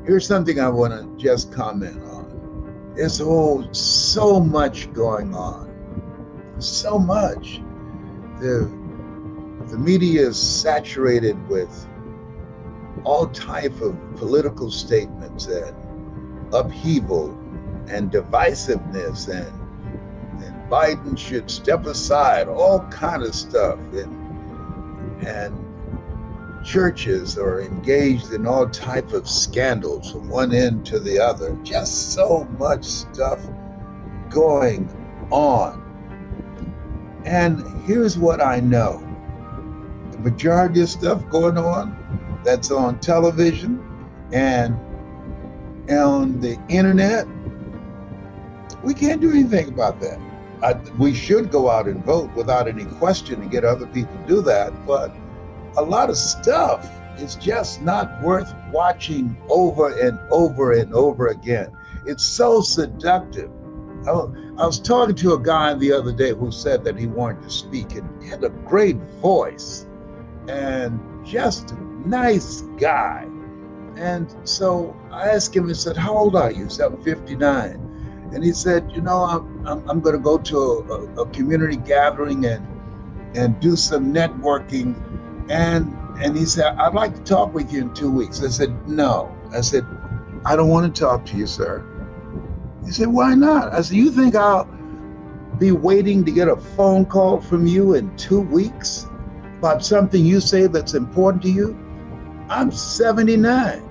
Here's something I want to just comment on. There's so much going on. So much. The media is saturated with all type of political statements and upheaval and divisiveness and Biden should step aside, all kind of stuff. And churches are engaged in all type of scandals from one end to the other. Just so much stuff going on. And here's what I know. The majority of stuff going on that's on television and on the internet, we can't do anything about that. We should go out and vote without any question and get other people to do that, but a lot of stuff is just not worth watching over and over and over again. It's so seductive. I was talking to a guy the other day who said that he wanted to speak and he had a great voice and just a nice guy. And so I asked him, I said, how old are you? He said, I'm 59. And he said, you know, I'm going to go to a community gathering and do some networking. And he said, I'd like to talk with you in 2 weeks. I said, no. I said, I don't want to talk to you, sir. He said, why not? I said, you think I'll be waiting to get a phone call from you in 2 weeks about something you say that's important to you? I'm 79.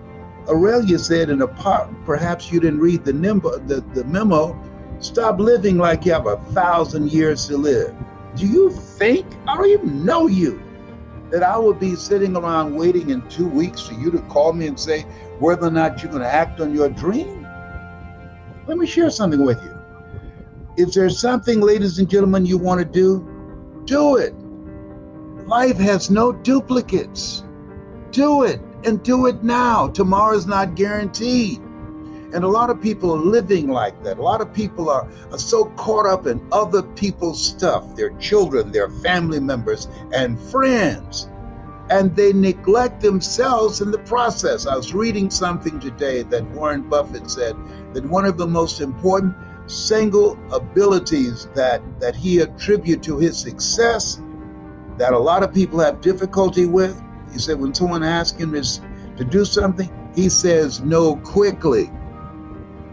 Aurelia said in a part, perhaps you didn't read the memo, stop living like you have 1,000 years to live. Do you think, I don't even know you, that I would be sitting around waiting in 2 weeks for you to call me and say whether or not you're going to act on your dream? Let me share something with you. If there's something, ladies and gentlemen, you want to do it. Life has no duplicates. Do it, and do it now. Tomorrow is not guaranteed. And a lot of people are living like that. A lot of people are so caught up in other people's stuff, their children, their family members, and friends. And they neglect themselves in the process. I was reading something today that Warren Buffett said that one of the most important single abilities that he attributed to his success that a lot of people have difficulty with, he said when someone asks him to do something, he says no quickly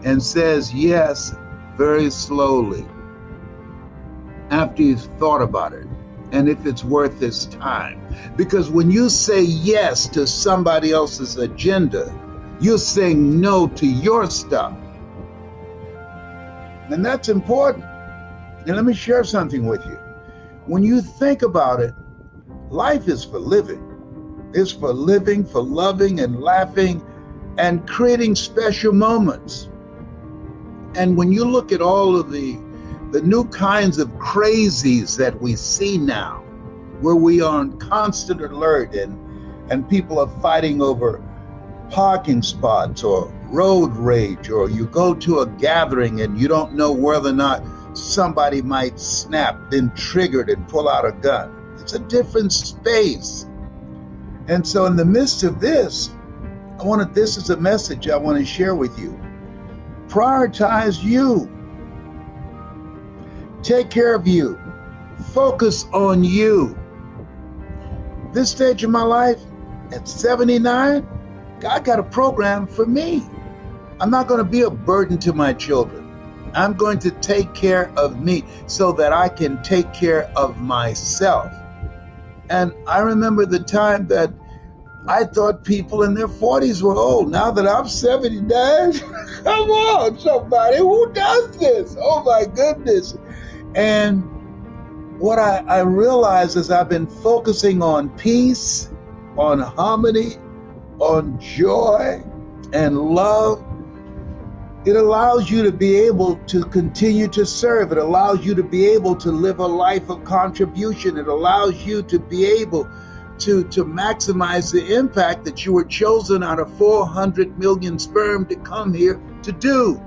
and says yes very slowly after he's thought about it and if it's worth his time. Because when you say yes to somebody else's agenda, you're saying no to your stuff. And that's important. And let me share something with you. When you think about it, life is for living. It's for living, for loving and laughing and creating special moments. And when you look at all of the new kinds of crazies that we see now, where we are on constant alert and people are fighting over parking spots or road rage, or you go to a gathering and you don't know whether or not somebody might snap, then triggered and pull out a gun. It's a different space. And so in the midst of this, this is a message I want to share with you. Prioritize you. Take care of you. Focus on you. This stage of my life, at 79, God got a program for me. I'm not going to be a burden to my children. I'm going to take care of me so that I can take care of myself. And I remember the time that I thought people in their 40s were old. Now that I'm 79, come on, somebody, who does this? Oh my goodness. And what I realized is I've been focusing on peace, on harmony, on joy and love. It allows you to be able to continue to serve. It allows you to be able to live a life of contribution. It allows you to be able to maximize the impact that you were chosen out of 400 million sperm to come here to do.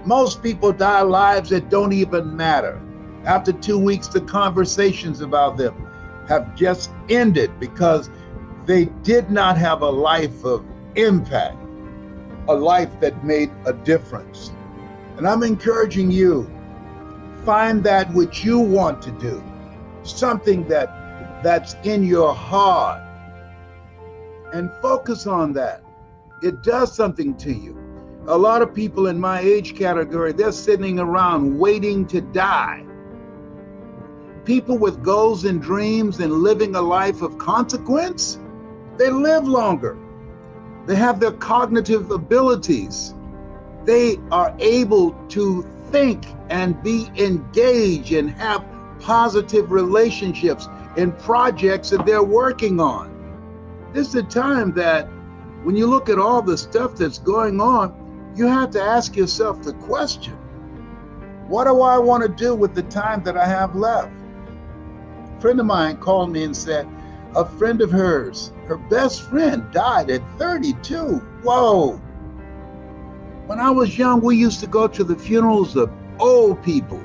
Most people die lives that don't even matter. After 2 weeks, the conversations about them have just ended because they did not have a life of impact, a life that made a difference. And I'm encouraging you, find that which you want to do, something that's in your heart, and focus on that. It does something to you. A lot of people in my age category, they're sitting around waiting to die. People with goals and dreams and living a life of consequence, they live longer. They have their cognitive abilities. They are able to think and be engaged and have positive relationships in projects that they're working on. This is a time that when you look at all the stuff that's going on, you have to ask yourself the question, what do I want to do with the time that I have left? A friend of mine called me and said, a friend of hers, her best friend, died at 32. Whoa. When I was young, we used to go to the funerals of old people.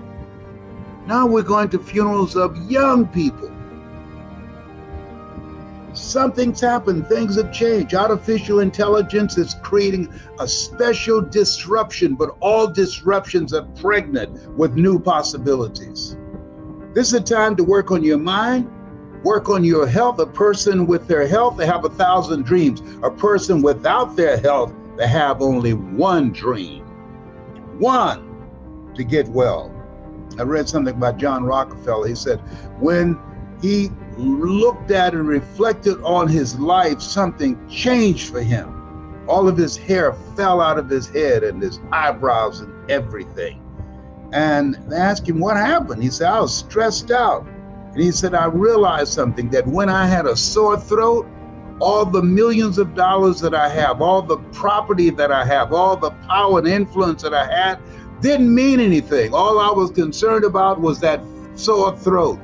Now we're going to funerals of young people. Something's happened, things have changed. Artificial intelligence is creating a special disruption, but all disruptions are pregnant with new possibilities. This is a time to work on your mind, work on your health. A person with their health, they have 1,000 dreams. A person without their health, they have only one dream. One, to get well. I read something about John Rockefeller. He said, when he looked at and reflected on his life, something changed for him. All of his hair fell out of his head and his eyebrows and everything. And they asked him what happened. He said, I was stressed out. And he said, I realized something, that when I had a sore throat, all the millions of dollars that I have, all the property that I have, all the power and influence that I had didn't mean anything. All I was concerned about was that sore throat.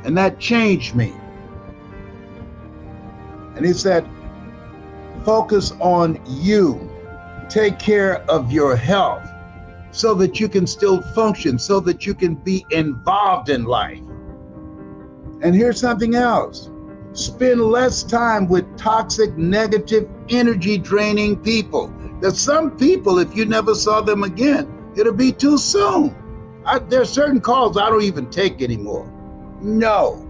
And that changed me. And he said, focus on you. Take care of your health so that you can still function, so that you can be involved in life. And here's something else. Spend less time with toxic, negative, energy draining people. There's some people, if you never saw them again, it'll be too soon. There are certain calls I don't even take anymore. No,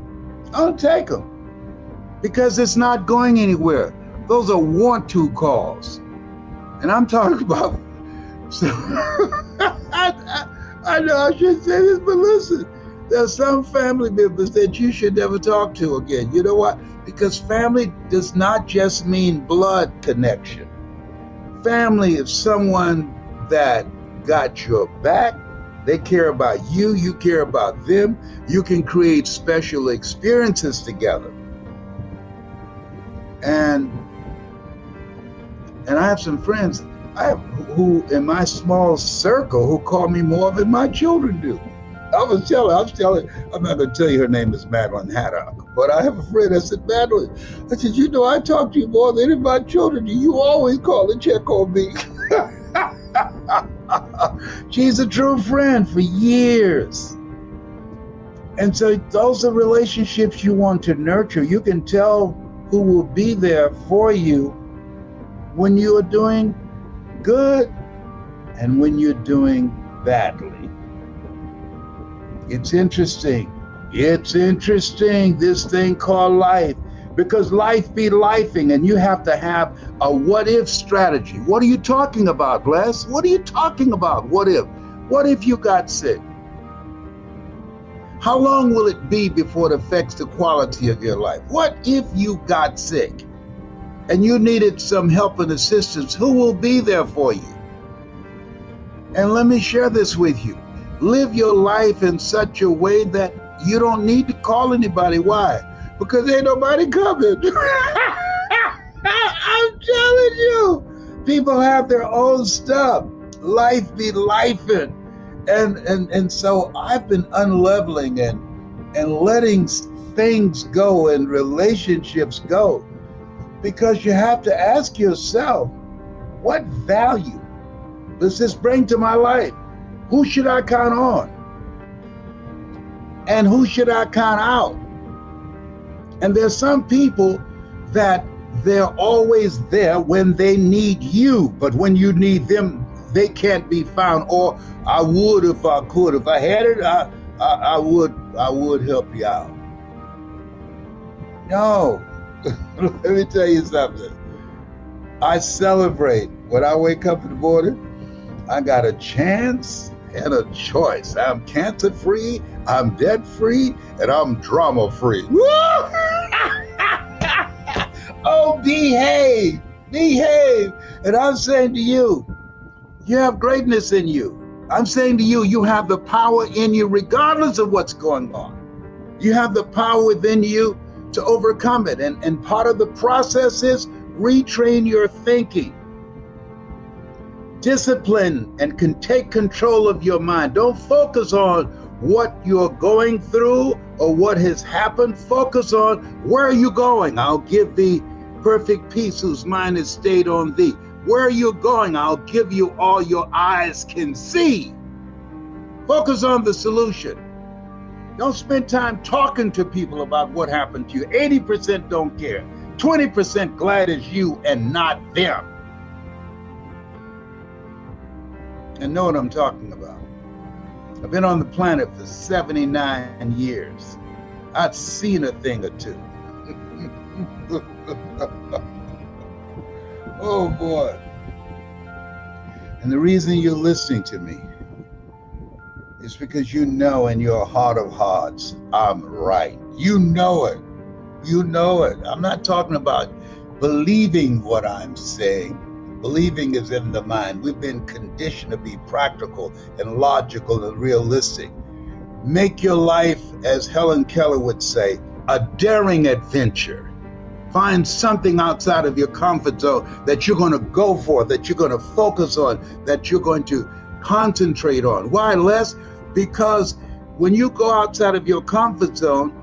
I don't take them because it's not going anywhere. Those are want-to calls. And I'm talking about, so, I know I shouldn't say this, but listen, there's some family members that you should never talk to again. You know what? Because family does not just mean blood connection. Family is someone that got your back. They care about you, you care about them. You can create special experiences together. And I have some friends who in my small circle who call me more than my children do. I was telling, I'm not going to tell you her name is Madeline Haddock, but I have a friend that said, Madeline, I said, you know, I talk to you more than any of my children. You always call and check on me. She's a true friend for years. And so those are relationships you want to nurture. You can tell who will be there for you when you are doing good and when you're doing badly. It's interesting. It's interesting, this thing called life, because life be lifing, and you have to have a what-if strategy. What are you talking about, Bless? What are you talking about? What if? What if you got sick? How long will it be before it affects the quality of your life? What if you got sick and you needed some help and assistance? Who will be there for you? And let me share this with you. Live your life in such a way that you don't need to call anybody. Why? Because ain't nobody coming. I'm telling you, people have their own stuff. Life be lifing. And so I've been unleveling and letting things go and relationships go, because you have to ask yourself, what value does this bring to my life? Who should I count on? And who should I count out? And there's some people that They're always there when they need you, but when you need them, they can't be found. Or I would if I could. If I had it, I would help you out. No. Let me tell you something. I celebrate when I wake up in the morning. I got a chance and a choice. I'm cancer free, I'm debt free, and I'm drama free. Oh, behave. And I'm saying to you, you have greatness in you. I'm saying to you, you have the power in you regardless of what's going on. You have the power within you to overcome it. And part of the process is retrain your thinking. Discipline and can take control of your mind. Don't focus on what you're going through or what has happened. Focus on where are you going. I'll give thee perfect peace whose mind is stayed on thee. Where are you going? I'll give you all your eyes can see. Focus on the solution. Don't spend time talking to people about what happened to you. 80% don't care. 20% glad it's you and not them. And know what I'm talking about. I've been on the planet for 79 years. I've seen a thing or two. Oh boy. And the reason you're listening to me is because you know in your heart of hearts, I'm right. You know it. You know it. I'm not talking about believing what I'm saying. Believing is in the mind. We've been conditioned to be practical and logical and realistic. Make your life, as Helen Keller would say, a daring adventure. Find something outside of your comfort zone that you're going to go for, that you're going to focus on, that you're going to concentrate on. Why, Les? Because when you go outside of your comfort zone,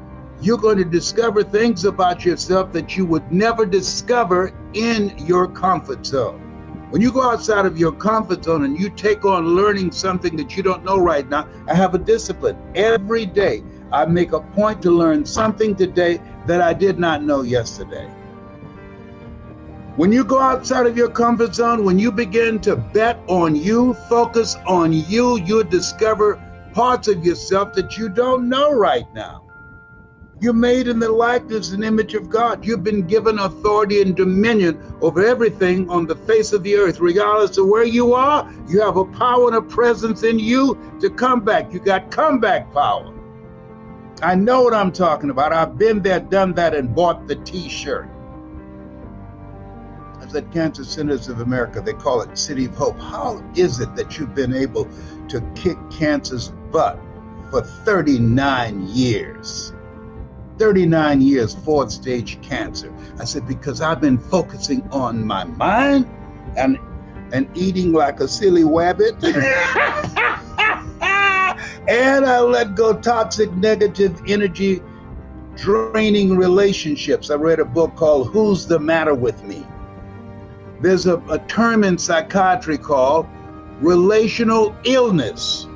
you're going to discover things about yourself that you would never discover in your comfort zone. When you go outside of your comfort zone and you take on learning something that you don't know right now, I have a discipline. Every day, I make a point to learn something today that I did not know yesterday. When you go outside of your comfort zone, when you begin to bet on you, focus on you, you'll discover parts of yourself that you don't know right now. You're made in the likeness and image of God. You've been given authority and dominion over everything on the face of the earth. Regardless of where you are, you have a power and a presence in you to come back. You got comeback power. I know what I'm talking about. I've been there, done that, and bought the t-shirt. I was at Cancer Centers of America. They call it City of Hope. How is it that you've been able to kick cancer's butt for 39 years? 39 years, 4th stage cancer. I said, because I've been focusing on my mind and eating like a silly wabbit. And I let go toxic, negative energy, draining relationships. I read a book called Who's the Matter with Me? There's a term in psychiatry called relational illness.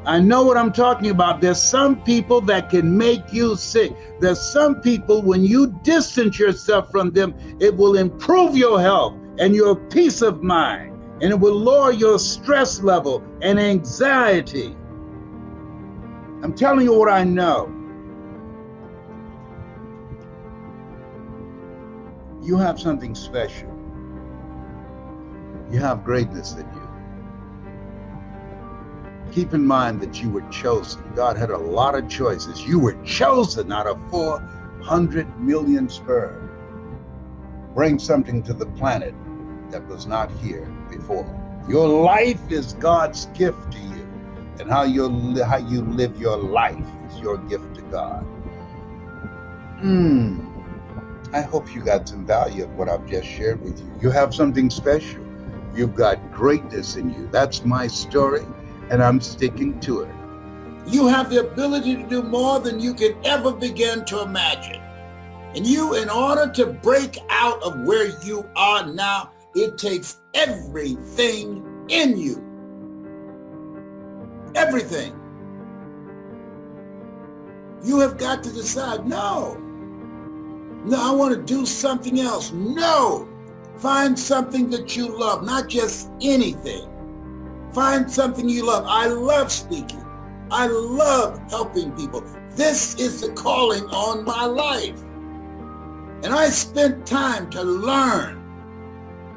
I know what I'm talking about. There's some people that can make you sick. There's some people, when you distance yourself from them, it will improve your health and your peace of mind, and it will lower your stress level and anxiety. I'm telling you what I know. You have something special. You have greatness in you. Keep in mind that you were chosen. God had a lot of choices. You were chosen out of 400 million sperm. Bring something to the planet that was not here before. Your life is God's gift to you, and how you live your life is your gift to God. I hope you got some value of what I've just shared with you. You have something special. You've got greatness in you. That's my story, and I'm sticking to it. You have the ability to do more than you can ever begin to imagine. And you, in order to break out of where you are now, it takes everything in you. Everything. You have got to decide, no, No, I want to do something else. No, find something that you love, not just anything. Find something you love. I love speaking. I love helping people. This is the calling on my life. And I spent time to learn.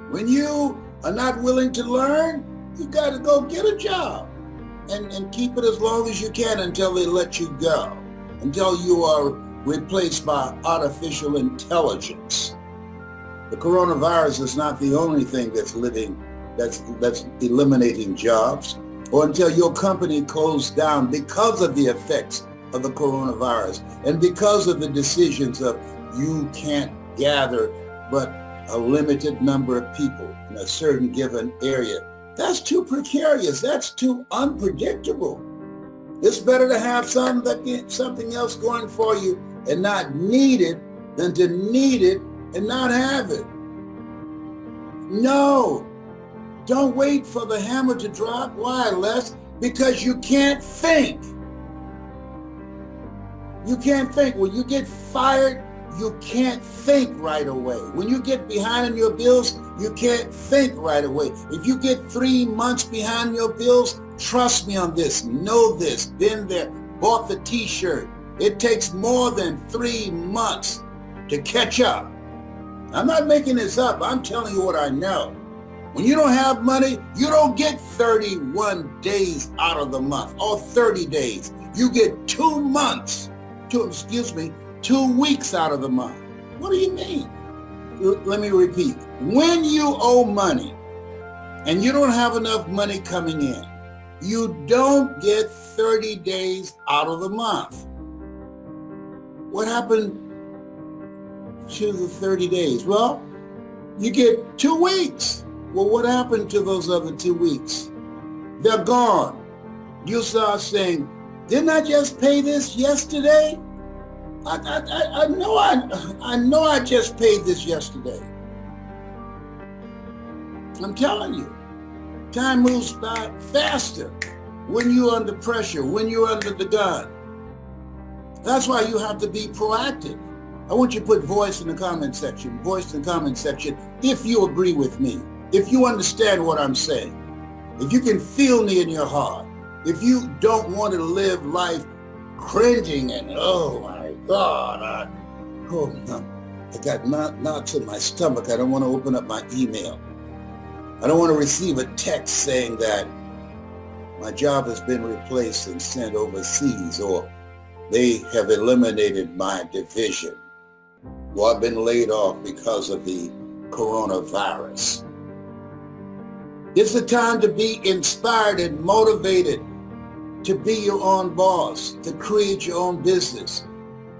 When you are not willing to learn, you got to go get a job and keep it as long as you can until they let you go, until you are replaced by artificial intelligence. The coronavirus is not the only thing that's eliminating jobs, or until your company closed down because of the effects of the coronavirus and because of the decisions of you can't gather but a limited number of people in a certain given area. That's too precarious. That's too unpredictable. It's better to have something else going for you and not need it than to need it and not have it. No, don't wait for the hammer to drop. Why, Les? Because you can't think. You can't think. When you get fired, you can't think right away. When you get behind on your bills, you can't think right away. If you get 3 months behind your bills, trust me on this, know this, been there, bought the t-shirt. It takes more than 3 months to catch up. I'm not making this up. I'm telling you what I know. When you don't have money, you don't get 31 days out of the month or 30 days. You get 2 weeks out of the month. What do you mean? Let me repeat. When you owe money and you don't have enough money coming in, you don't get 30 days out of the month. What happened to the 30 days? Well, you get 2 weeks. Well, what happened to those other 2 weeks? They're gone. You start saying, didn't I just pay this yesterday? I know I just paid this yesterday. I'm telling you, time moves by faster when you're under pressure, when you're under the gun. That's why you have to be proactive. I want you to put voice in the comment section if you agree with me, if you understand what I'm saying, if you can feel me in your heart, if you don't want to live life cringing and, oh my God, I got knots in my stomach. I don't want to open up my email. I don't want to receive a text saying that my job has been replaced and sent overseas, or they have eliminated my division, or I've been laid off because of the coronavirus. It's the time to be inspired and motivated to be your own boss, to create your own business,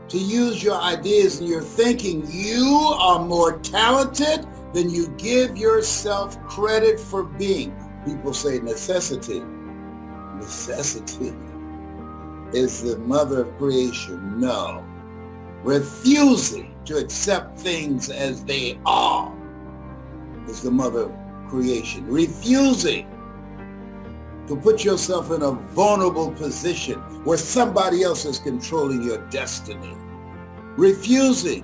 to use your ideas and your thinking. You are more talented than you give yourself credit for being. People say necessity. Necessity is the mother of creation. No. Refusing to accept things as they are is the mother of creation. Refusing to put yourself in a vulnerable position where somebody else is controlling your destiny. Refusing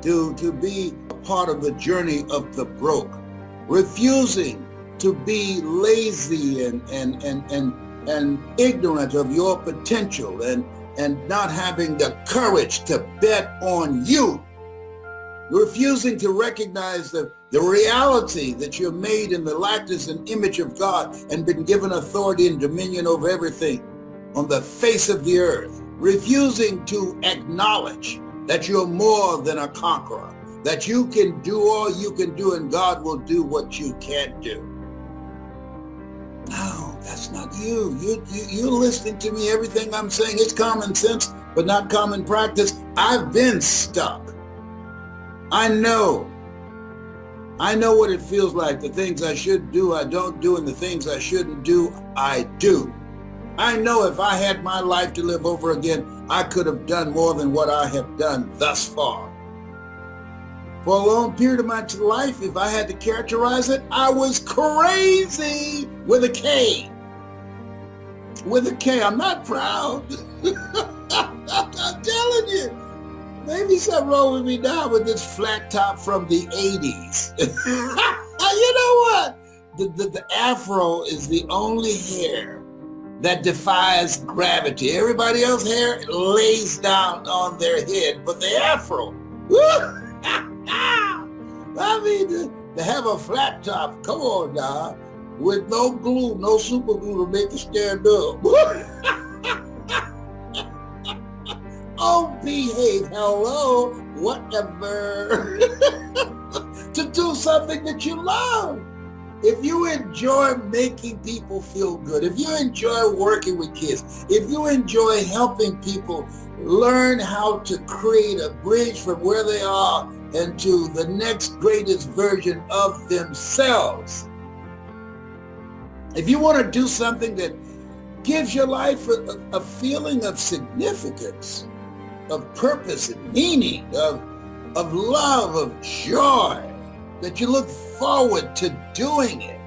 to be a part of the journey of the broke. Refusing to be lazy and ignorant of your potential and not having the courage to bet on you. Refusing to recognize the reality that you're made in the likeness and image of God and been given authority and dominion over everything on the face of the earth. Refusing to acknowledge that you're more than a conqueror, that you can do all you can do and God will do what you can't do. No, that's not you. You're listening to me. Everything I'm saying is common sense, but not common practice. I've been stuck. I know what it feels like. The things I should do, I don't do, and the things I shouldn't do, I do. I know if I had my life to live over again, I could have done more than what I have done thus far. For a long period of my life, if I had to characterize it, I was crazy with a K. With a K. I'm not proud. I'm telling you. Maybe something wrong with me now with this flat top from the 80s. You know what? The afro is the only hair that defies gravity. Everybody else's hair lays down on their head, but the afro, I mean, to have a flat top, come on now, with no glue, no super glue to make it stand up. Oh, behave, hello, whatever. To do something that you love. If you enjoy making people feel good, if you enjoy working with kids, if you enjoy helping people learn how to create a bridge from where they are and to the next greatest version of themselves, if you want to do something that gives your life a feeling of significance, of purpose and meaning, of love, of joy, that you look forward to doing it.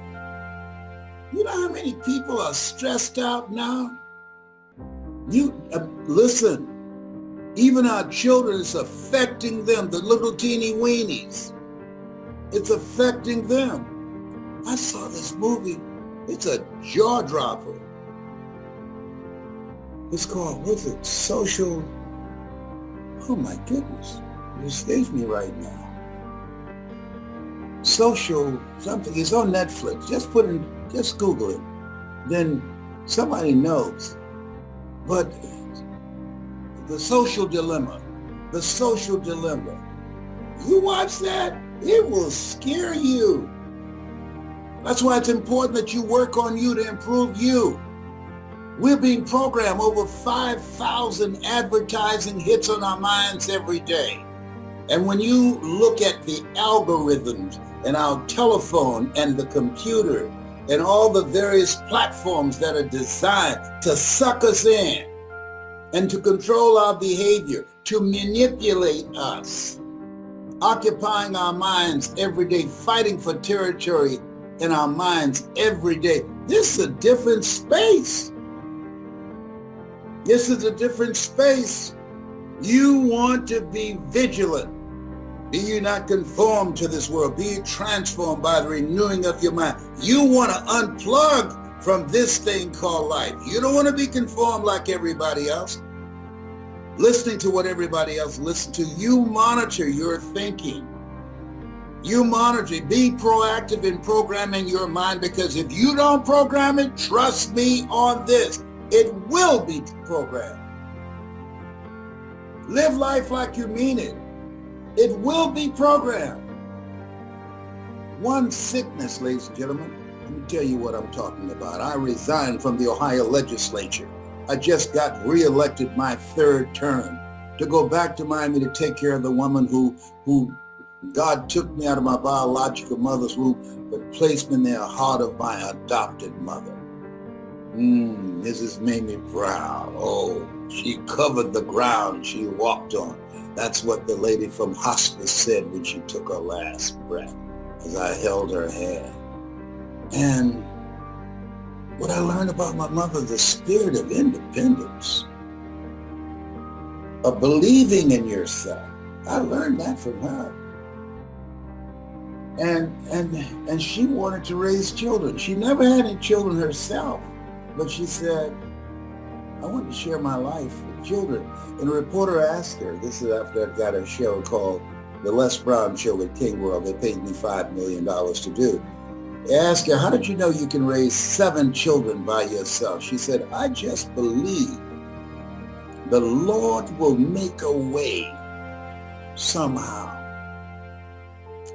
You know how many people are stressed out now? Listen, even our children, it's affecting them, the little teeny weenies. It's affecting them. I saw this movie. It's a jaw dropper. It's called, what's it? Social, oh my goodness, it escapes me right now. Social something, it's on Netflix. Just Google it. Then somebody knows. But the social dilemma. You watch that, it will scare you. That's why it's important that you work on you to improve you. We're being programmed over 5,000 advertising hits on our minds every day. And when you look at the algorithms and our telephone and the computer and all the various platforms that are designed to suck us in and to control our behavior, to manipulate us, occupying our minds every day, fighting for territory in our minds every day. This is a different space. This is a different space. You want to be vigilant. Be you not conformed to this world. Be you transformed by the renewing of your mind. You want to unplug from this thing called life. You don't want to be conformed like everybody else. Listening to what everybody else listens to. You monitor your thinking. You monitor. Be proactive in programming your mind, because if you don't program it, trust me on this, it will be programmed. Live life like you mean it. It will be programmed. One sickness, ladies and gentlemen. Let me tell you what I'm talking about. I resigned from the Ohio legislature. I just got reelected my third term to go back to Miami to take care of the woman who God took me out of my biological mother's womb, but placed me in the heart of my adopted mother. Mrs. Mamie Brown. Oh, she covered the ground she walked on. That's what the lady from hospice said when she took her last breath, as I held her hand. And what I learned about my mother, the spirit of independence, of believing in yourself. I learned that from her. And she wanted to raise children. She never had any children herself, but she said, I want to share my life with children. And a reporter asked her, this is after I got a show called The Les Brown Show with King World. They paid me $5 million to do. They asked her, how did you know you can raise 7 children by yourself? She said, I just believe the Lord will make a way somehow.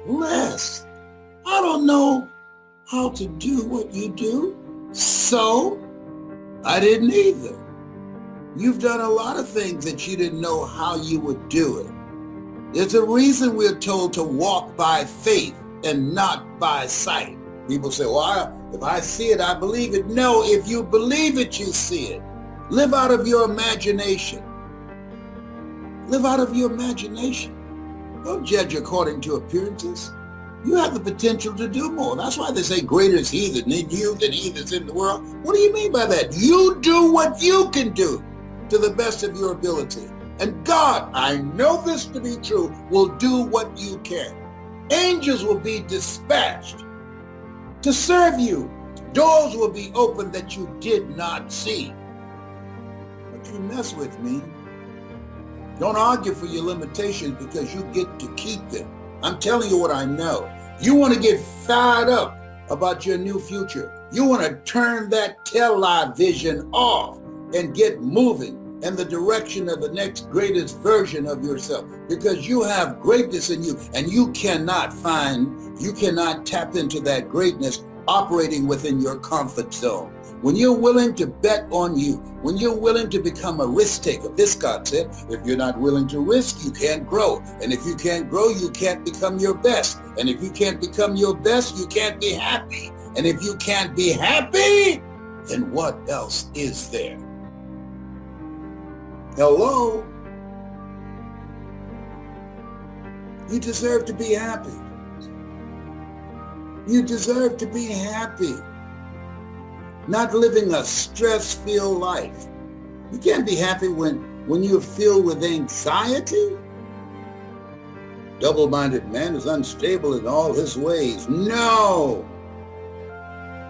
Les, I don't know how to do what you do, so I didn't either. You've done a lot of things that you didn't know how you would do it. There's a reason we're told to walk by faith and not by sight. People say, well, if I see it, I believe it. No, if you believe it, you see it. Live out of your imagination. Live out of your imagination. Don't judge according to appearances. You have the potential to do more. That's why they say greater is he that in you than he that's in the world. What do you mean by that? You do what you can do to the best of your ability. And God, I know this to be true, will do what you can. Angels will be dispatched to serve you. Doors will be opened that you did not see. But you mess with me. Don't argue for your limitations because you get to keep them. I'm telling you what I know. You want to get fired up about your new future. You want to turn that television off and get moving in the direction of the next greatest version of yourself, because you have greatness in you, and you cannot tap into that greatness operating within your comfort zone. When you're willing to bet on you, when you're willing to become a risk taker, this God said, if you're not willing to risk, you can't grow. And if you can't grow, you can't become your best. And if you can't become your best, you can't be happy. And if you can't be happy, then what else is there? Hello? You deserve to be happy. You deserve to be happy. Not living a stress-filled life. You can't be happy when you're filled with anxiety. Double-minded man is unstable in all his ways. No!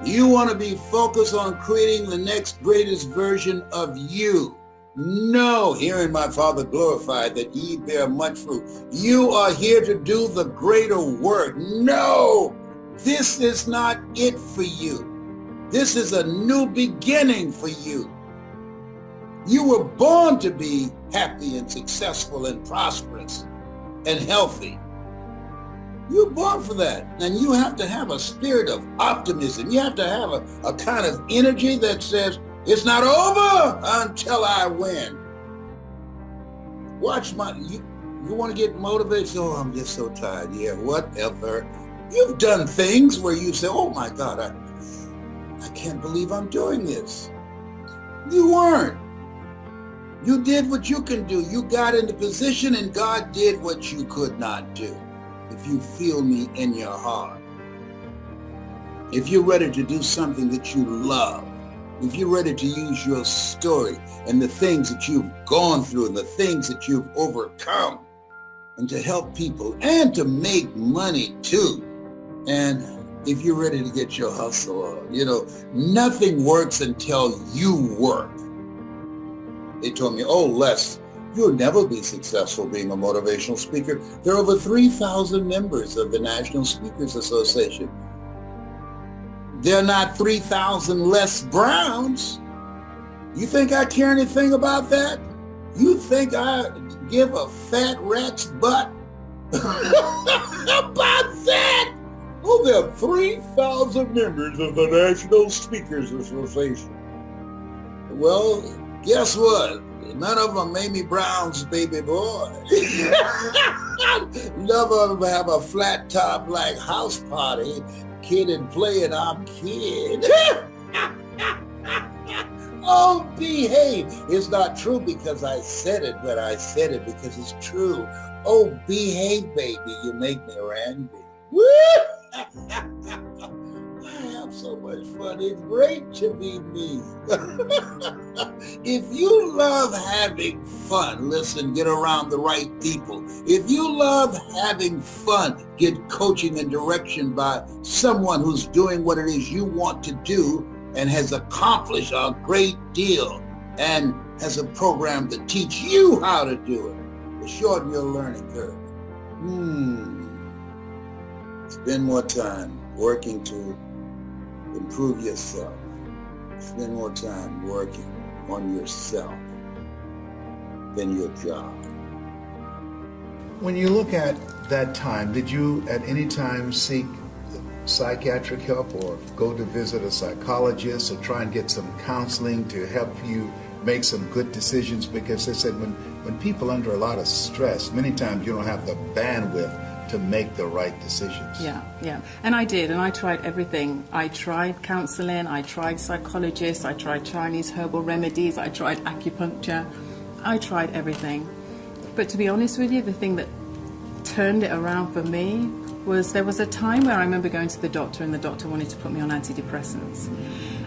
You want to be focused on creating the next greatest version of you. No, hearing my Father glorified that ye bear much fruit. You are here to do the greater work. No, this is not it for you. This is a new beginning for you. You were born to be happy and successful and prosperous and healthy. You were born for that. And you have to have a spirit of optimism. You have to have a kind of energy that says, it's not over until I win. Watch you want to get motivated? Oh, I'm just so tired. Yeah, whatever. You've done things where you say, oh my God, I can't believe I'm doing this. You weren't. You did what you can do. You got into position and God did what you could not do. If you feel me in your heart. If you're ready to do something that you love. If you're ready to use your story and the things that you've gone through and the things that you've overcome and to help people and to make money too. And if you're ready to get your hustle on, nothing works until you work. They told me, oh, Les, you'll never be successful being a motivational speaker. There are over 3,000 members of the National Speakers Association. They're not 3,000 Les Browns. You think I care anything about that? You think I give a fat rat's butt about that? Oh, there are 3,000 members of the National Speakers Association. Well, guess what? None of them are Mamie Brown's baby boy. None of them have a flat top like house party. Kid and play and I'm kid. Oh, behave. It's not true because I said it, but I said it because it's true. Oh, behave, baby. You make me angry. I have so much fun. It's great to be me. If you love having fun, listen, get around the right people. If you love having fun, get coaching and direction by someone who's doing what it is you want to do and has accomplished a great deal and has a program to teach you how to do it, to shorten your learning curve. Spend more time working to improve yourself. Spend more time working on yourself than your job. When you look at that time, did you at any time seek psychiatric help or go to visit a psychologist or try and get some counseling to help you make some good decisions? Because they said when people are under a lot of stress, many times you don't have the bandwidth to make the right decisions. Yeah. And I did, and I tried everything. I tried counseling, I tried psychologists, I tried Chinese herbal remedies, I tried acupuncture, I tried everything. But to be honest with you, the thing that turned it around for me was there was a time where I remember going to the doctor and the doctor wanted to put me on antidepressants.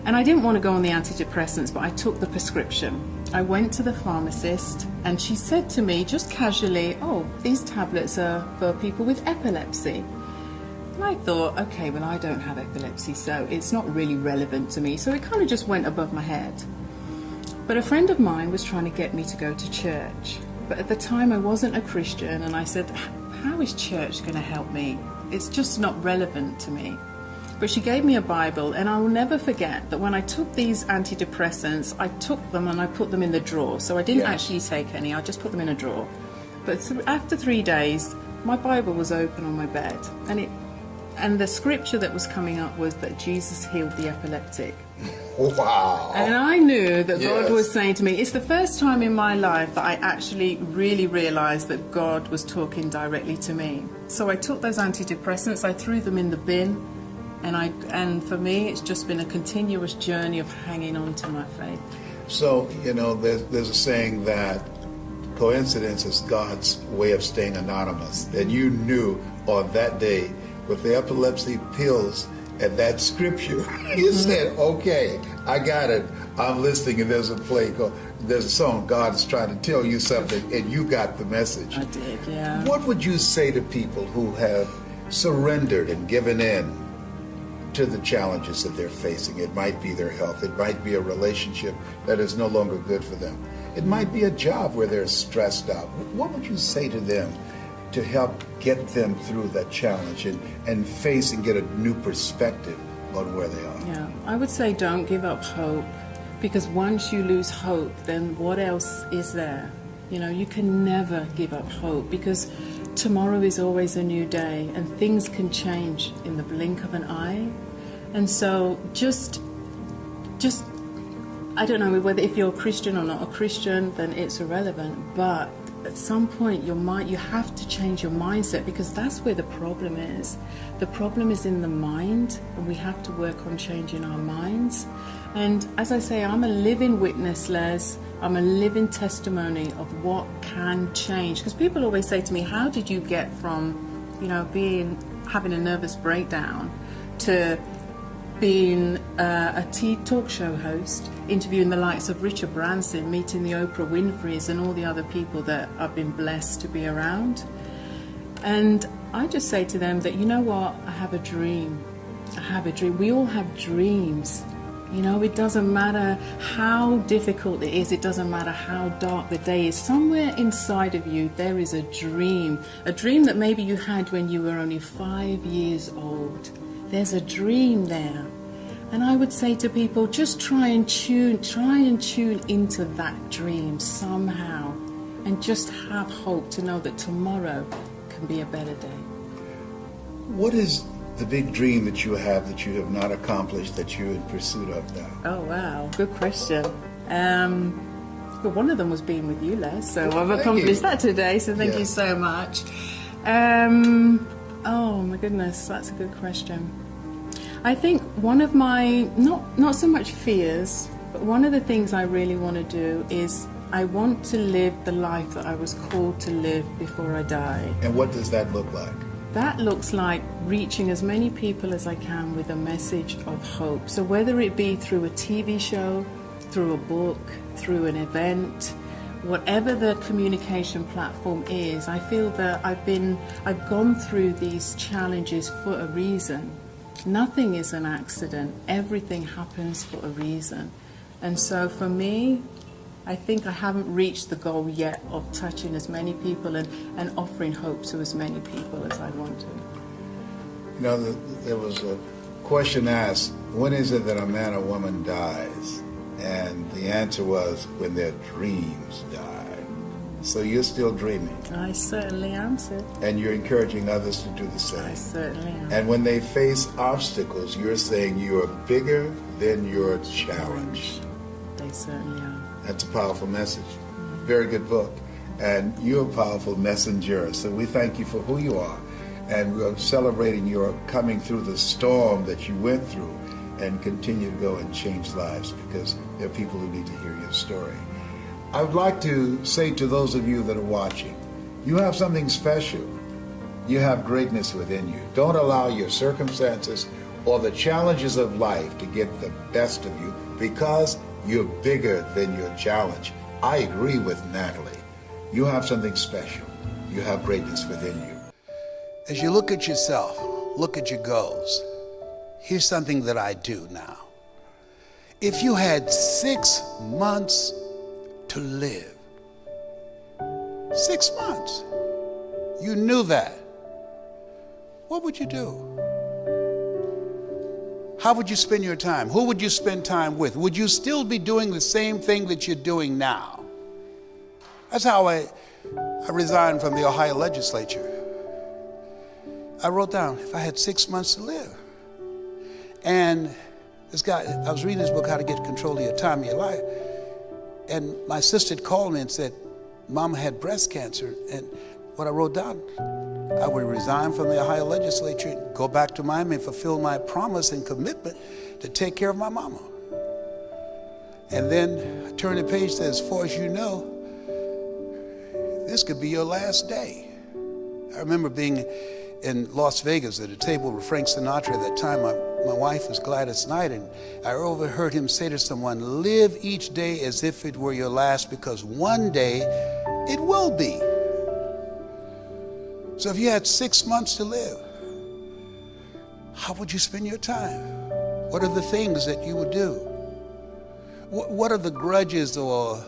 And I didn't want to go on the antidepressants, but I took the prescription. I went to the pharmacist and she said to me just casually, "Oh, these tablets are for people with epilepsy." And I thought, okay, well, I don't have epilepsy, so it's not really relevant to me. So it kind of just went above my head. But a friend of mine was trying to get me to go to church. But at the time I wasn't a Christian, and I said, how is church going to help me? It's just not relevant to me. But she gave me a Bible, and I will never forget that when I took these antidepressants, I took them and I put them in the drawer. So I didn't actually take any, I just put them in a drawer. But after 3 days, my Bible was open on my bed, and the scripture that was coming up was that Jesus healed the epileptic. Wow. And I knew that God was saying to me, it's the first time in my life that I actually really realized that God was talking directly to me. So I took those antidepressants, I threw them in the bin, and for me, it's just been a continuous journey of hanging on to my faith. So, there's a saying that coincidence is God's way of staying anonymous. And you knew on that day with the epilepsy pills and that scripture, you said, okay, I got it. I'm listening, and there's a song, God is trying to tell you something, and you got the message. I did, yeah. What would you say to people who have surrendered and given in to the challenges that they're facing? It might be their health. It might be a relationship that is no longer good for them. It might be a job where they're stressed out. What would you say to them to help get them through that challenge and face and get a new perspective on where they are? Yeah, I would say don't give up hope, because once you lose hope, then what else is there? You can never give up hope, because tomorrow is always a new day and things can change in the blink of an eye. And so just I don't know whether if you're a Christian or not a Christian, then it's irrelevant, but at some point you have to change your mindset, because that's where the problem is. The problem is in the mind, and we have to work on changing our minds. And as I say, I'm a living witness, Les. I'm a living testimony of what can change. Because people always say to me, how did you get from, having a nervous breakdown to being a talk show host, interviewing the likes of Richard Branson, meeting the Oprah Winfreys and all the other people that I've been blessed to be around? And I just say to them that, you know what, I have a dream. I have a dream. We all have dreams. It doesn't matter how difficult it is. It doesn't matter how dark the day is. Somewhere inside of you, there is a dream that maybe you had when you were only 5 years old. There's a dream there. And I would say to people, just try and tune into that dream somehow, and just have hope to know that tomorrow can be a better day. What is the big dream that you have not accomplished that you're in pursuit of now? Oh, wow. Good question. But one of them was being with you, Les, so I've accomplished that today, so thank you so much. Oh, my goodness, that's a good question. I think one of my, not so much fears, but one of the things I really want to do is I want to live the life that I was called to live before I die. And what does that look like? That looks like reaching as many people as I can with a message of hope. So whether it be through a TV show, through a book, through an event, whatever the communication platform is, I feel that I've gone through these challenges for a reason. Nothing is an accident. Everything happens for a reason. And so for me, I think I haven't reached the goal yet of touching as many people and offering hope to as many people as I want to. There was a question asked, when is it that a man or woman dies? And the answer was, when their dreams die. So you're still dreaming. I certainly am, sir. And you're encouraging others to do the same. I certainly am. And when they face obstacles, you're saying you are bigger than your challenge. They certainly are. That's a powerful message. Very good book. And you're a powerful messenger. So we thank you for who you are. And we're celebrating your coming through the storm that you went through and continue to go and change lives, because there are people who need to hear your story. I would like to say to those of you that are watching, you have something special. You have greatness within you. Don't allow your circumstances or the challenges of life to get the best of you, because you're bigger than your challenge. I agree with Natalie. You have something special. You have greatness within you. As you look at yourself, look at your goals. Here's something that I do now. If you had 6 months to live, 6 months, you knew that, what would you do? How would you spend your time? Who would you spend time with? Would you still be doing the same thing that you're doing now? That's how I resigned from the Ohio legislature. I wrote down, if I had 6 months to live. And this guy, I was reading this book, How to Get Control of Your Time and Your Life. And my sister had called me and said, Mama had breast cancer. And what I wrote down, I would resign from the Ohio legislature, go back to Miami and fulfill my promise and commitment to take care of my mama. And then I turned the page, says, as far as you know, this could be your last day. I remember being in Las Vegas at a table with Frank Sinatra. At that time, my wife was Gladys Knight, and I overheard him say to someone, live each day as if it were your last, because one day it will be. So if you had 6 months to live, how would you spend your time? What are the things that you would do? What are the grudges or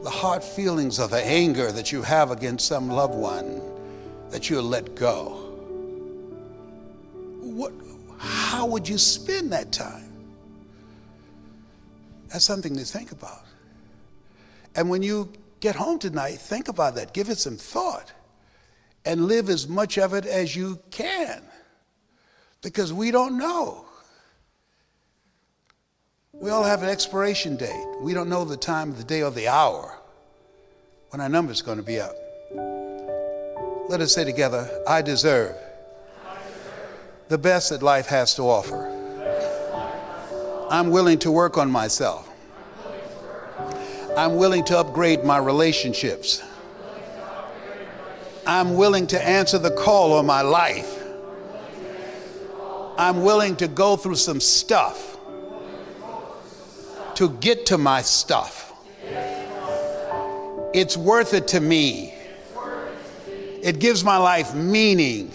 the hard feelings or the anger that you have against some loved one that you'll let go? How would you spend that time? That's something to think about. And when you get home tonight, think about that. Give it some thought. And live as much of it as you can, because we don't know. We all have an expiration date. We don't know the time of the day or the hour when our number's going to be up. Let us say together, I deserve the best that life has to offer. I'm willing to work on myself. I'm willing to upgrade my relationships. I'm willing to answer the call on my life. I'm willing to go through some stuff to get to my stuff. It's worth it to me. It gives my life meaning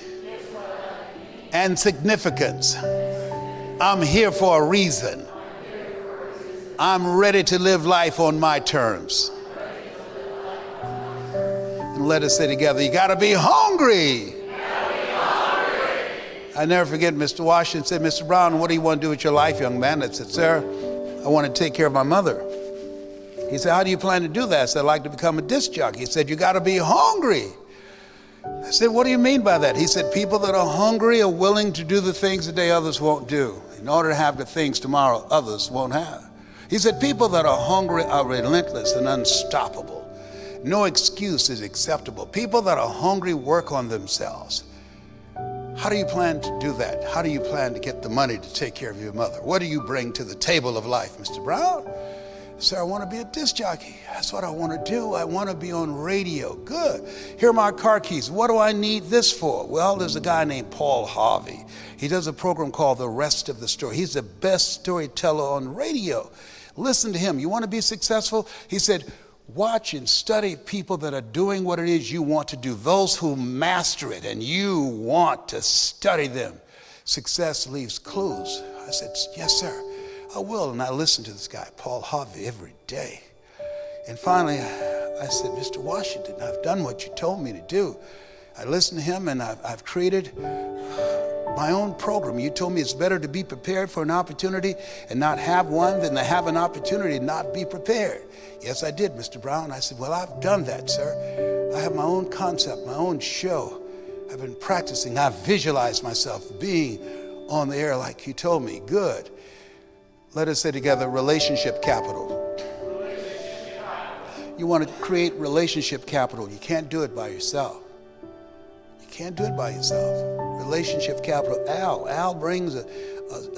and significance. I'm here for a reason. I'm ready to live life on my terms. And let us say together, you gotta be hungry. I never forget Mr. Washington said, Mr. Brown, what do you want to do with your life, young man? I said, sir, I want to take care of my mother. He said, how do you plan to do that? I said, I'd like to become a disc jockey. He said, you gotta be hungry. I said, what do you mean by that? He said, people that are hungry are willing to do the things today others won't do in order to have the things tomorrow others won't have. He said, people that are hungry are relentless and unstoppable. No excuse is acceptable. People that are hungry work on themselves. How do you plan to do that? How do you plan to get the money to take care of your mother? What do you bring to the table of life, Mr. Brown? Sir, I want to be a disc jockey. That's what I want to do. I want to be on radio. Good. Here are my car keys. What do I need this for? Well, there's a guy named Paul Harvey. He does a program called The Rest of the Story. He's the best storyteller on radio. Listen to him. You want to be successful? He said, watch and study people that are doing what it is you want to do, those who master it, and you want to study them. Success leaves clues. I said, yes, sir, I will. And I listened to this guy, Paul Harvey, every day. And finally, I said, Mr. Washington, I've done what you told me to do. I listened to him, and I've created my own program. You told me it's better to be prepared for an opportunity and not have one than to have an opportunity and not be prepared. Yes, I did, Mr. Brown. I said, well, I've done that, sir. I have my own concept, my own show. I've been practicing. I've visualized myself being on the air like you told me. Good. Let us say together, relationship capital. You want to create relationship capital. You can't do it by yourself. You can't do it by yourself. Relationship capital. Al brings a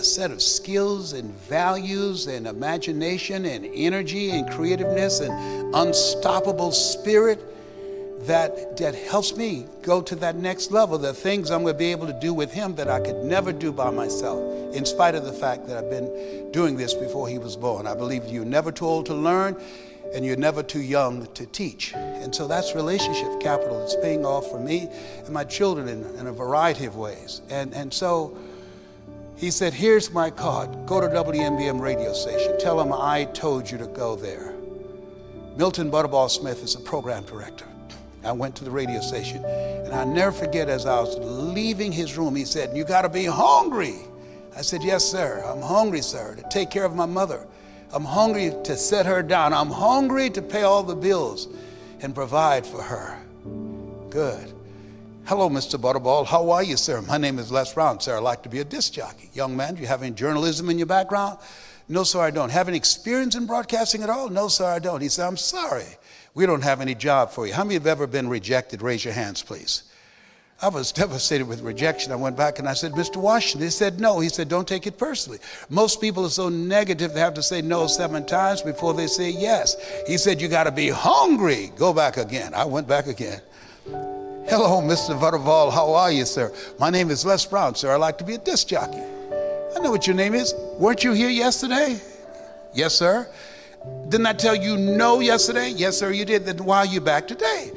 set of skills and values and imagination and energy and creativeness and unstoppable spirit that helps me go to that next level. The things I'm going to be able to do with him that I could never do by myself, in spite of the fact that I've been doing this before he was born. I believe you're never too old to learn, and you're never too young to teach. And so that's relationship capital that's paying off for me and my children in a variety of ways. And so he said, here's my card. Go to WMBM radio station. Tell them I told you to go there. Milton Butterball Smith is the program director. I went to the radio station, and I'll never forget, as I was leaving his room, he said, you got to be hungry. I said, yes, sir. I'm hungry, sir, to take care of my mother. I'm hungry to set her down. I'm hungry to pay all the bills and provide for her. Good. Hello, Mr. Butterball. How are you, sir? My name is Les Brown, sir. I'd like to be a disc jockey. Young man, do you have any journalism in your background? No, sir, I don't. Have any experience in broadcasting at all? No, sir, I don't. He said, I'm sorry. We don't have any job for you. How many have ever been rejected? Raise your hands, please. I was devastated with rejection. I went back and I said, Mr. Washington. He said, no. He said, don't take it personally. Most people are so negative they have to say no 7 times before they say yes. He said, you got to be hungry. Go back again. I went back again. Hello, Mr. Butterball. How are you, sir? My name is Les Brown, sir. I'd like to be a disc jockey. I know what your name is. Weren't you here yesterday? Yes, sir. Didn't I tell you no yesterday? Yes, sir, you did. Then why are you back today?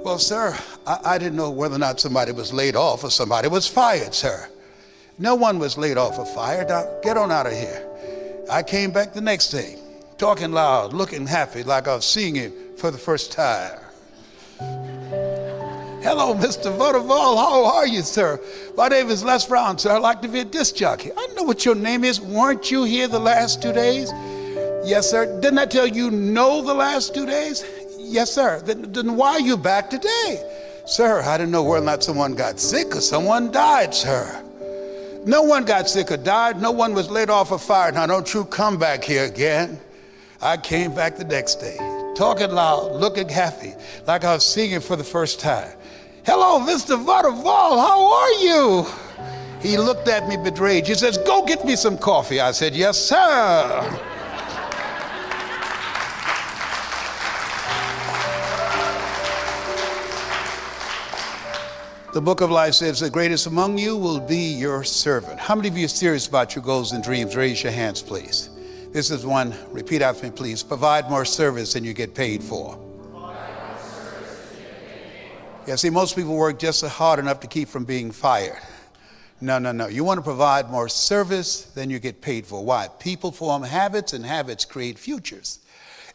Well, sir, I didn't know whether or not somebody was laid off or somebody was fired, sir. No one was laid off or fired. Now, get on out of here. I came back the next day, talking loud, looking happy, like I was seeing you for the first time. Hello, Mr. Butterball. How are you, sir? My name is Les Brown, sir. I'd like to be a disc jockey. I know what your name is. Weren't you here the last 2 days? Yes, sir. Didn't I tell you no the last 2 days? Yes, sir. Then why are you back today? Sir, I didn't know whether or not someone got sick or someone died, sir. No one got sick or died. No one was laid off or fired. Now, don't you come back here again. I came back the next day, talking loud, looking happy, like I was seeing it for the first time. Hello, Mr. Butterball, how are you? He looked at me betrayed. He says, go get me some coffee. I said, yes, sir. The book of life says, the greatest among you will be your servant. How many of you are serious about your goals and dreams? Raise your hands, please. This is one. Repeat after me, please. Provide more service than you get paid for. Yeah, see, most people work just hard enough to keep from being fired. No. You want to provide more service than you get paid for. Why? People form habits, and habits create futures.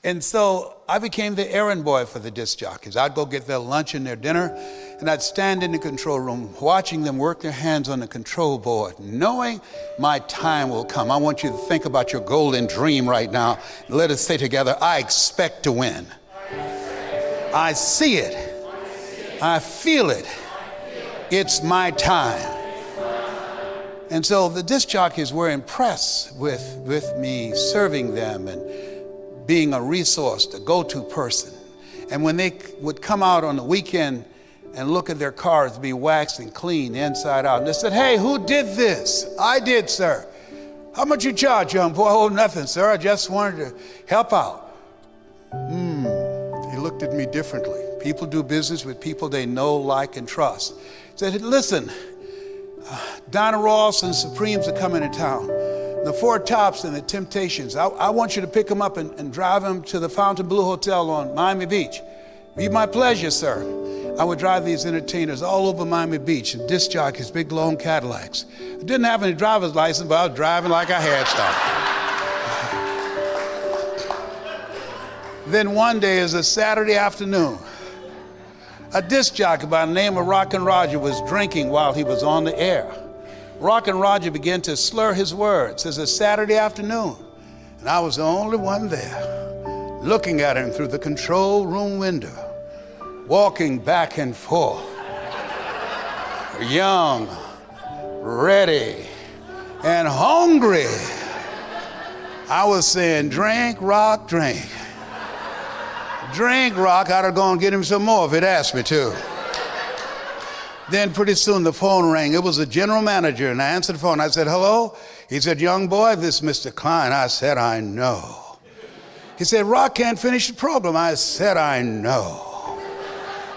And so I became the errand boy for the disc jockeys. I'd go get their lunch and their dinner, and I'd stand in the control room watching them work their hands on the control board, knowing my time will come. I want you to think about your golden dream right now. Let us say together, I expect to win. I see it. I feel it. It's my time. And so the disc jockeys were impressed with me serving them and being a resource, the go-to person. And when they would come out on the weekend and look at their cars be waxed and clean inside out, and they said, hey, who did this? I did, sir. How much you charge, young boy? Oh, nothing, sir. I just wanted to help out. He looked at me differently. People do business with people they know, like, and trust. He said, listen, Donna Ross and Supremes are coming to town. The Four Tops and the Temptations. I want you to pick them up and drive them to the Fontainebleau Hotel on Miami Beach. Be my pleasure, sir. I would drive these entertainers all over Miami Beach in disc jockeys, big long Cadillacs. I didn't have any driver's license, but I was driving like I had some. Then one day is a Saturday afternoon. A disc jockey by the name of Rockin' Roger was drinking while he was on the air. Rockin' Roger began to slur his words. It's a Saturday afternoon, and I was the only one there, looking at him through the control room window, walking back and forth, young, ready, and hungry. I was saying, drink, rock, drink. Drink, rock. I'd have gone and get him some more if he'd asked me to. Then pretty soon the phone rang. It was the general manager, and I answered the phone. I said, hello? He said, young boy, this is Mr. Klein. I said, I know. He said, Rock can't finish the program. I said, I know.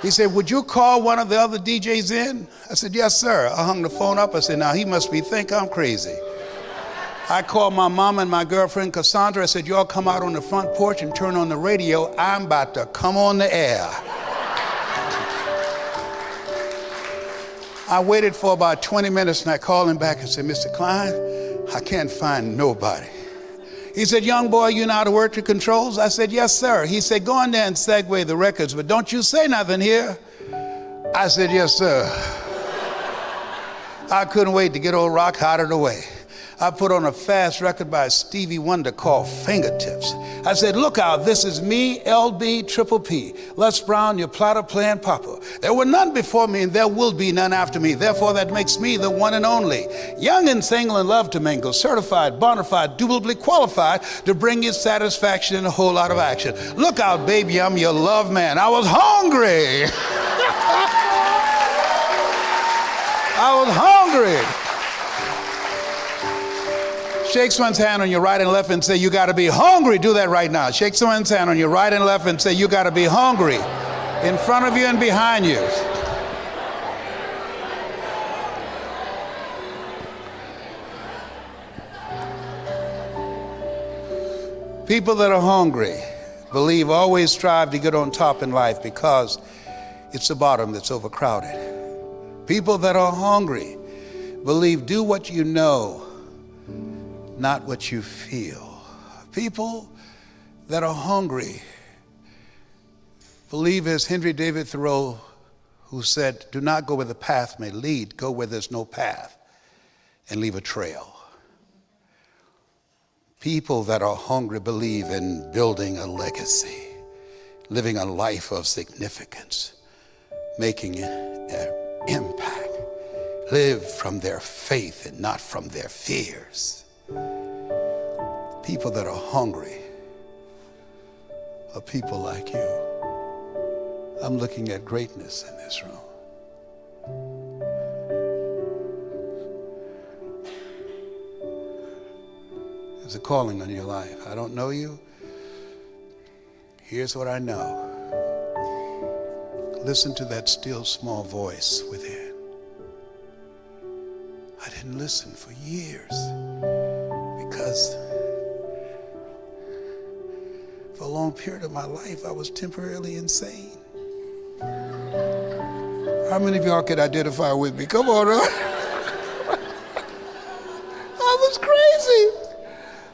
He said, would you call one of the other DJs in? I said, yes, sir. I hung the phone up. I said, now he must think I'm crazy. I called my mom and my girlfriend Cassandra. I said, y'all come out on the front porch and turn on the radio. I'm about to come on the air. I waited for about 20 minutes and I called him back and said, Mr. Klein, I can't find nobody. He said, young boy, you know how to work the controls? I said, yes, sir. He said, go in there and segue the records, but don't you say nothing here. I said, yes, sir. I couldn't wait to get old Rock out of the way. I put on a fast record by Stevie Wonder called Fingertips. I said, look out, this is me, LB, Triple P, Les Brown, your platter playing papa. There were none before me and there will be none after me. Therefore, that makes me the one and only. Young and single and love to mingle, certified, bona fide, dubitably qualified to bring you satisfaction and a whole lot of action. Look out, baby, I'm your love man. I was hungry. I was hungry. Shake someone's hand on your right and left and say, you got to be hungry. Do that right now. Shake someone's hand on your right and left and say, you got to be hungry. In front of you and behind you. People that are hungry, believe, always strive to get on top in life because it's the bottom that's overcrowded. People that are hungry, believe, do what you know, not what you feel. People that are hungry believe, as Henry David Thoreau, who said, do not go where the path may lead, go where there's no path and leave a trail. People that are hungry believe in building a legacy, living a life of significance, making an impact, live from their faith and not from their fears. People that are hungry are people like you. I'm looking at greatness in this room. There's a calling on your life. I don't know you. Here's what I know. Listen to that still small voice within. I didn't listen for years because for a long period of my life, I was temporarily insane. How many of y'all could identify with me? Come on, right? I was crazy.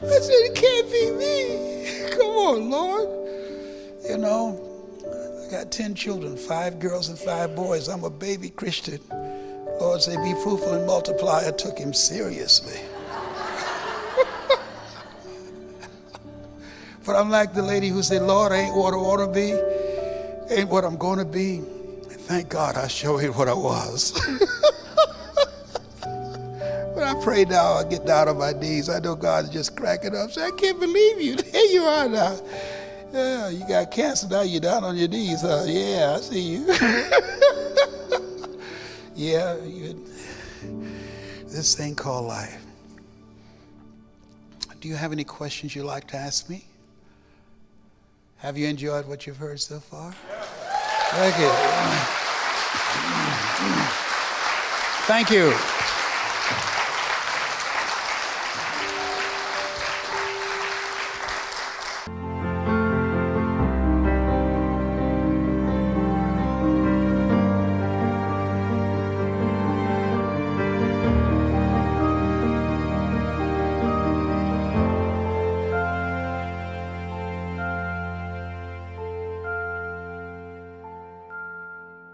I said, it can't be me. Come on, Lord. You know, I got 10 children, 5 girls and 5 boys. I'm a baby Christian. Lord said, be fruitful and multiply. I took him seriously. But I'm like the lady who said, Lord, I ain't what I ought to be, ain't what I'm going to be. And thank God I sure ain't what I was. When I pray now, I get down on my knees. I know God is just cracking up. Say, I can't believe you. There you are now. Yeah, you got cancer now. You're down on your knees. Yeah, I see you. Yeah, this thing called life. Do you have any questions you'd like to ask me? Have you enjoyed what you've heard so far? Thank you. Thank you.